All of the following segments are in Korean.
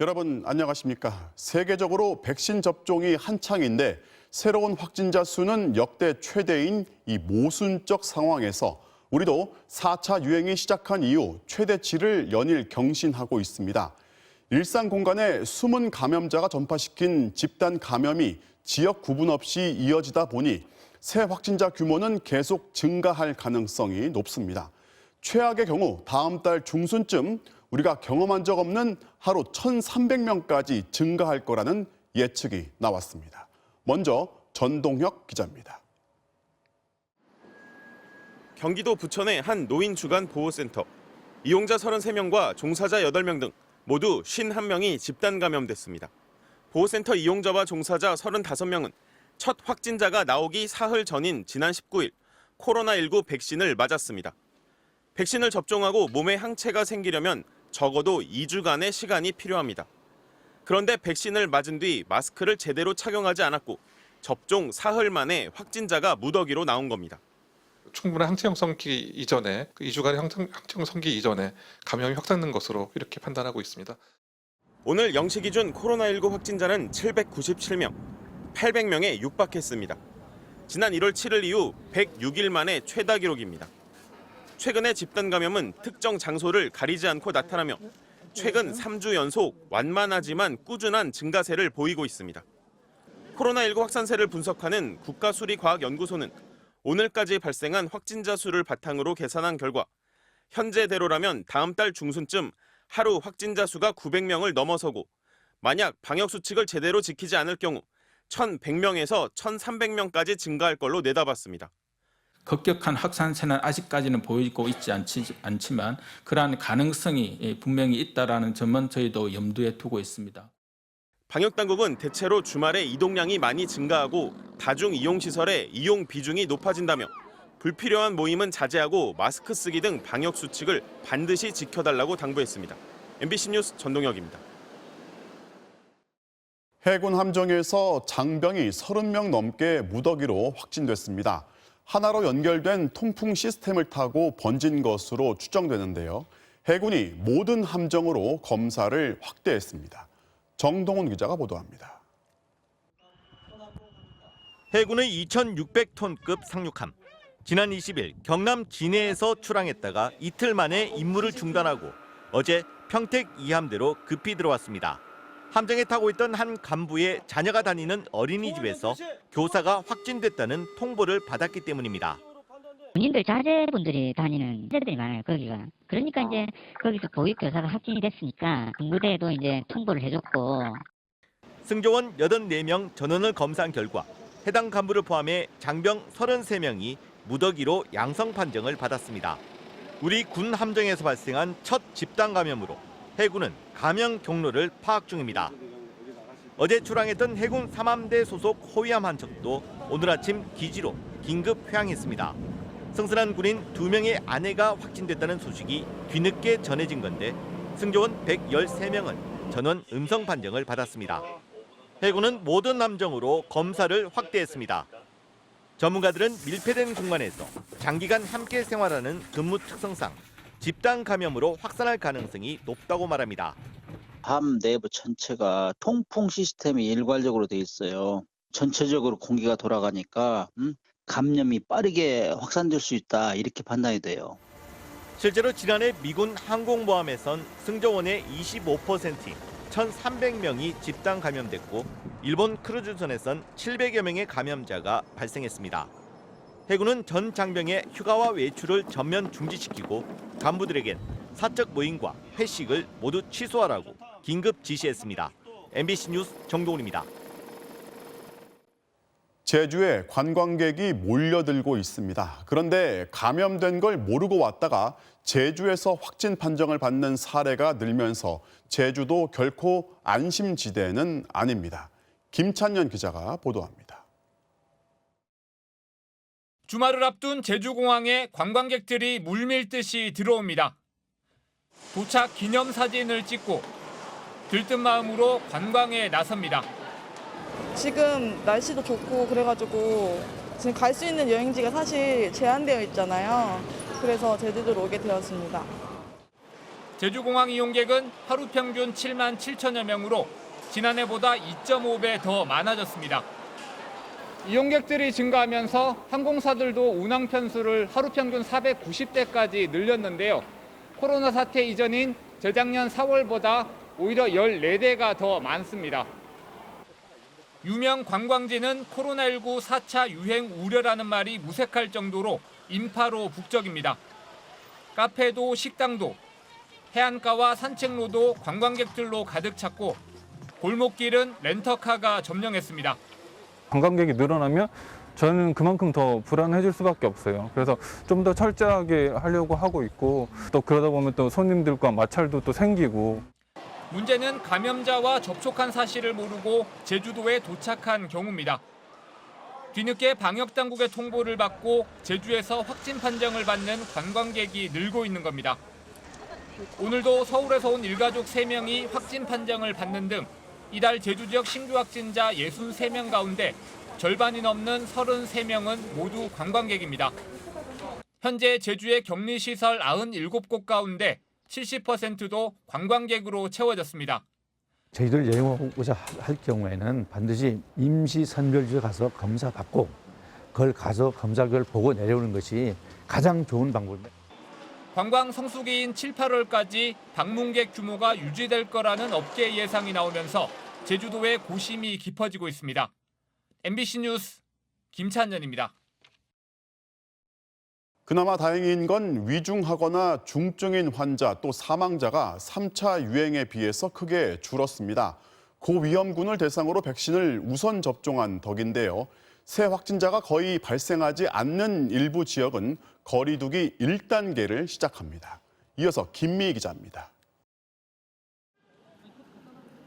여러분 안녕하십니까? 세계적으로 백신 접종이 한창인데 새로운 확진자 수는 역대 최대인 이 모순적 상황에서 우리도 4차 유행이 시작한 이후 최대치를 연일 경신하고 있습니다. 일상 공간에 숨은 감염자가 전파시킨 집단 감염이 지역 구분 없이 이어지다 보니 새 확진자 규모는 계속 증가할 가능성이 높습니다. 최악의 경우 다음 달 중순쯤 우리가 경험한 적 없는 하루 1,300명까지 증가할 거라는 예측이 나왔습니다. 먼저 전동혁 기자입니다. 경기도 부천의 한 노인 주간 보호센터. 이용자 33명과 종사자 8명 등 모두 51명이 집단 감염됐습니다. 보호센터 이용자와 종사자 35명은 첫 확진자가 나오기 사흘 전인 지난 19일 코로나19 백신을 맞았습니다. 백신을 접종하고 몸에 항체가 생기려면 적어도 2주간의 시간이 필요합니다. 그런데 백신을 맞은 뒤 마스크를 제대로 착용하지 않았고 접종 사흘 만에 확진자가 무더기로 나온 겁니다. 충분한 항체 형성기 이전에 2주간의 항체 형성기 이전에 감염이 확산된 것으로 이렇게 판단하고 있습니다. 오늘 0시 기준 코로나19 확진자는 797명, 800명에 육박했습니다. 지난 1월 7일 이후 106일 만에 최다 기록입니다. 최근의 집단 감염은 특정 장소를 가리지 않고 나타나며 최근 3주 연속 완만하지만 꾸준한 증가세를 보이고 있습니다. 코로나19 확산세를 분석하는 국가수리과학연구소는 오늘까지 발생한 확진자 수를 바탕으로 계산한 결과 현재대로라면 다음 달 중순쯤 하루 확진자 수가 900명을 넘어서고 만약 방역수칙을 제대로 지키지 않을 경우 1,100명에서 1,300명까지 증가할 걸로 내다봤습니다. 급격한 확산세는 아직까지는 보이고 있지 않지만 그러한 가능성이 분명히 있다는 점은 저희도 염두에 두고 있습니다. 방역당국은 대체로 주말에 이동량이 많이 증가하고 다중이용시설의 이용 비중이 높아진다며 불필요한 모임은 자제하고 마스크 쓰기 등 방역수칙을 반드시 지켜달라고 당부했습니다. MBC 뉴스 전동혁입니다. 해군 함정에서 장병이 30명 넘게 무더기로 확진됐습니다. 하나로 연결된 통풍 시스템을 타고 번진 것으로 추정되는데요. 해군이 모든 함정으로 검사를 확대했습니다. 정동훈 기자가 보도합니다. 해군의 2,600톤급 상륙함. 지난 20일 경남 진해에서 출항했다가 이틀 만에 임무를 중단하고 어제 평택 이함대로 급히 들어왔습니다. 함정에 타고 있던 한 간부의 자녀가 다니는 어린이집에서 교사가 확진됐다는 통보를 받았기 때문입니다. 군인들 자제분들이 다니는 자제들이 많아요, 거기가. 그러니까 이제 거기서 보육교사가 확진이 됐으니까 군부대에도 이제 통보를 해줬고. 승조원 84명 전원을 검사한 결과 해당 간부를 포함해 장병 33명이 무더기로 양성 판정을 받았습니다. 우리 군 함정에서 발생한 첫 집단 감염으로 해군은 감염 경로를 파악 중입니다. 어제 출항했던 해군 3함대 소속 호위함 한 척도 오늘 아침 기지로 긴급 회항했습니다. 승선한 군인 2명의 아내가 확진됐다는 소식이 뒤늦게 전해진 건데 승조원 113명은 전원 음성 판정을 받았습니다. 해군은 모든 함정으로 검사를 확대했습니다. 전문가들은 밀폐된 공간에서 장기간 함께 생활하는 근무 특성상 집단 감염으로 확산할 가능성이 높다고 말합니다. 함 내부 전체가 통풍 시스템이 일괄적으로 돼 있어요. 전체적으로 공기가 돌아가니까 감염이 빠르게 확산될 수 있다 이렇게 판단이 돼요. 실제로 지난해 미군 항공모함에선 승조원의 25%인 1,300명이 집단 감염됐고 일본 크루즈선에선 700여 명의 감염자가 발생했습니다. 해군은 전 장병의 휴가와 외출을 전면 중지시키고 간부들에겐 사적 모임과 회식을 모두 취소하라고 긴급 지시했습니다. MBC 뉴스 정동훈입니다. 제주에 관광객이 몰려들고 있습니다. 그런데 감염된 걸 모르고 왔다가 제주에서 확진 판정을 받는 사례가 늘면서 제주도 결코 안심지대는 아닙니다. 김찬년 기자가 보도합니다. 주말을 앞둔 제주공항에 관광객들이 물밀듯이 들어옵니다. 도착 기념사진을 찍고 들뜬 마음으로 관광에 나섭니다. 지금 날씨도 좋고 그래가지고 지금 갈 수 있는 여행지가 사실 제한되어 있잖아요. 그래서 제주도로 오게 되었습니다. 제주공항 이용객은 하루 평균 7만 7천여 명으로 지난해보다 2.5배 더 많아졌습니다. 이용객들이 증가하면서 항공사들도 운항 편수를 하루 평균 490대까지 늘렸는데요. 코로나 사태 이전인 재작년 4월보다 오히려 14대가 더 많습니다. 유명 관광지는 코로나19 4차 유행 우려라는 말이 무색할 정도로 인파로 북적입니다. 카페도 식당도 해안가와 산책로도 관광객들로 가득 찼고 골목길은 렌터카가 점령했습니다. 관광객이 늘어나면 저는 그만큼 더 불안해질 수밖에 없어요. 그래서 좀 더 철저하게 하려고 하고 있고 또 그러다 보면 또 손님들과 마찰도 또 생기고. 문제는 감염자와 접촉한 사실을 모르고 제주도에 도착한 경우입니다. 뒤늦게 방역당국의 통보를 받고 제주에서 확진 판정을 받는 관광객이 늘고 있는 겁니다. 오늘도 서울에서 온 일가족 3명이 확진 판정을 받는 등 이달 제주 지역 신규 확진자 63명 가운데 절반이 넘는 33명은 모두 관광객입니다. 현재 제주의 격리시설 97곳 가운데 70%도 관광객으로 채워졌습니다. 제주도를 여행하고자 할 경우에는 반드시 임시선별지에 가서 검사받고 그걸 가서 검사 결과를 보고 내려오는 것이 가장 좋은 방법입니다. 관광 성수기인 7, 8월까지 방문객 규모가 유지될 거라는 업계 예상이 나오면서 제주도의 고심이 깊어지고 있습니다. MBC 뉴스 김찬현입니다. 그나마 다행인 건 위중하거나 중증인 환자 또 사망자가 3차 유행에 비해서 크게 줄었습니다. 고위험군을 대상으로 백신을 우선 접종한 덕인데요. 새 확진자가 거의 발생하지 않는 일부 지역은 거리 두기 1단계를 시작합니다. 이어서 김미희 기자입니다.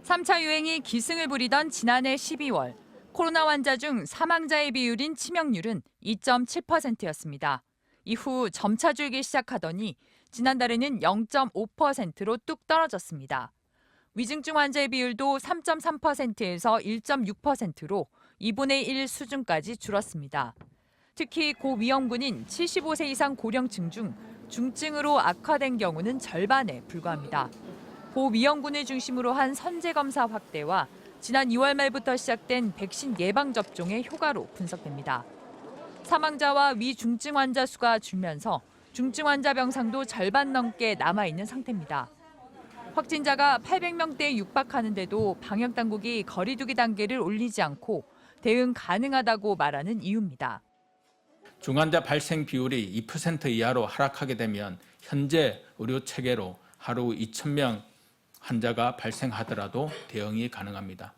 3차 유행이 기승을 부리던 지난해 12월, 코로나 환자 중 사망자의 비율인 치명률은 2.7%였습니다. 이후 점차 줄기 시작하더니 지난달에는 0.5%로 뚝 떨어졌습니다. 위중증 환자의 비율도 3.3%에서 1.6%로 2분의 1 수준까지 줄었습니다. 특히 고위험군인 75세 이상 고령층 중 중증으로 악화된 경우는 절반에 불과합니다. 고위험군을 중심으로 한 선제검사 확대와 지난 2월 말부터 시작된 백신 예방접종의 효과로 분석됩니다. 사망자와 위중증 환자 수가 줄면서 중증 환자 병상도 절반 넘게 남아있는 상태입니다. 확진자가 800명대에 육박하는데도 방역당국이 거리 두기 단계를 올리지 않고 대응 가능하다고 말하는 이유입니다. 중환자 발생 비율이 2% 이하로 하락하게 되면 현재 의료 체계로 하루 2,000명 환자가 발생하더라도 대응이 가능합니다.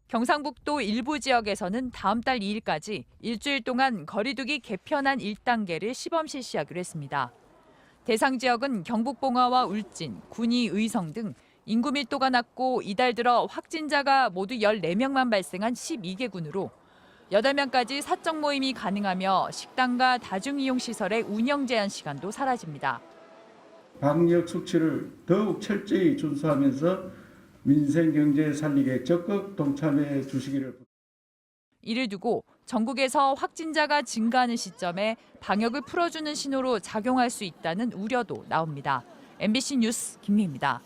경상북도 일부 지역에서는 다음 달 2일까지 일주일 동안 거리두기 개편안 1단계를 시범 실시하기로 했습니다. 대상 지역은 경북 봉화와 울진, 군위, 의성 등 인구 밀도가 낮고 이달 들어 확진자가 모두 14명만 발생한 12개군으로 8명까지 사적 모임이 가능하며 식당과 다중이용시설의 운영 제한 시간도 사라집니다. 방역 수칙을 더욱 철저히 준수하면서 민생 경제 살리기에 적극 동참해 주시기를. 이를 두고 전국에서 확진자가 증가하는 시점에 방역을 풀어주는 신호로 작용할 수 있다는 우려도 나옵니다. MBC 뉴스 김미희입니다.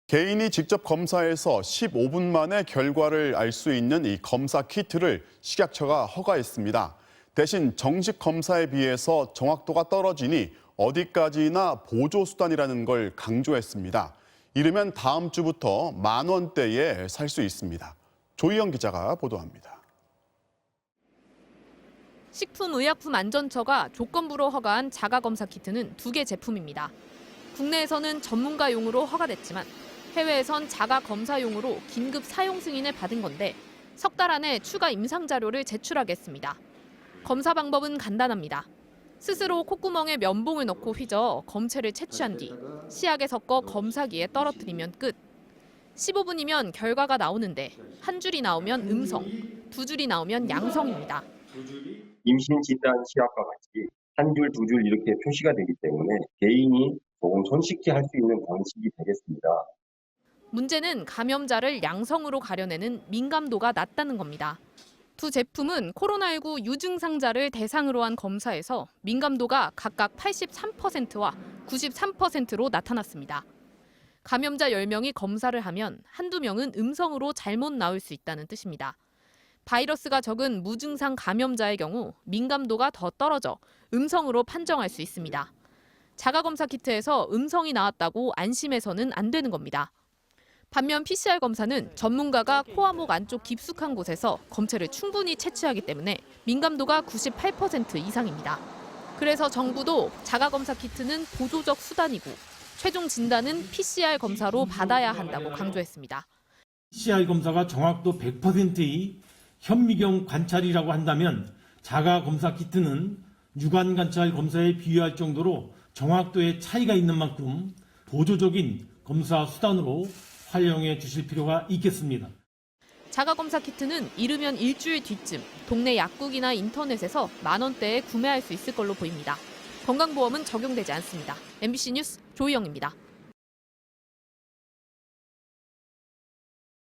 개인이 직접 검사해서 15분 만에 결과를 알 수 있는 이 검사 키트를 식약처가 허가했습니다. 대신 정식 검사에 비해서 정확도가 떨어지니 어디까지나 보조수단이라는 걸 강조했습니다. 이르면 다음 주부터 10,000원대에 살 수 있습니다. 조희영 기자가 보도합니다. 식품의약품안전처가 조건부로 허가한 자가검사 키트는 2개 제품입니다. 국내에서는 전문가용으로 허가됐지만 해외에선 자가검사용으로 긴급 사용 승인을 받은 건데 석 달 안에 추가 임상 자료를 제출하겠습니다. 검사 방법은 간단합니다. 스스로 콧구멍에 면봉을 넣고 휘저 검체를 채취한 뒤 시약에 섞어 검사기에 떨어뜨리면 끝. 15분이면 결과가 나오는데 한 줄이 나오면 음성, 2줄이 나오면 양성입니다. 임신 진단 시약과 같이 한 줄, 2줄 이렇게 표시가 되기 때문에 개인이 조금 손쉽게 할 수 있는 방식이 되겠습니다. 문제는 감염자를 양성으로 가려내는 민감도가 낮다는 겁니다. 두 제품은 코로나19 유증상자를 대상으로 한 검사에서 민감도가 각각 83%와 93%로 나타났습니다. 감염자 10명이 검사를 하면 한두 명은 음성으로 잘못 나올 수 있다는 뜻입니다. 바이러스가 적은 무증상 감염자의 경우 민감도가 더 떨어져 음성으로 판정할 수 있습니다. 자가검사 키트에서 음성이 나왔다고 안심해서는 안 되는 겁니다. 반면 PCR 검사는 전문가가 코와 목 안쪽 깊숙한 곳에서 검체를 충분히 채취하기 때문에 민감도가 98% 이상입니다. 그래서 정부도 자가검사 키트는 보조적 수단이고 최종 진단은 PCR 검사로 받아야 한다고 강조했습니다. PCR 검사가 정확도 100%의 현미경 관찰이라고 한다면 자가검사 키트는 유관 관찰 검사에 비유할 정도로 정확도의 차이가 있는 만큼 보조적인 검사 수단으로 활용해 주실 필요가 있겠습니다. 자가검사 키트는 이르면 일주일 뒤쯤 동네 약국이나 인터넷에서 만원대에 구매할 수 있을 걸로 보입니다. 건강보험은 적용되지 않습니다. MBC 뉴스 조희영입니다.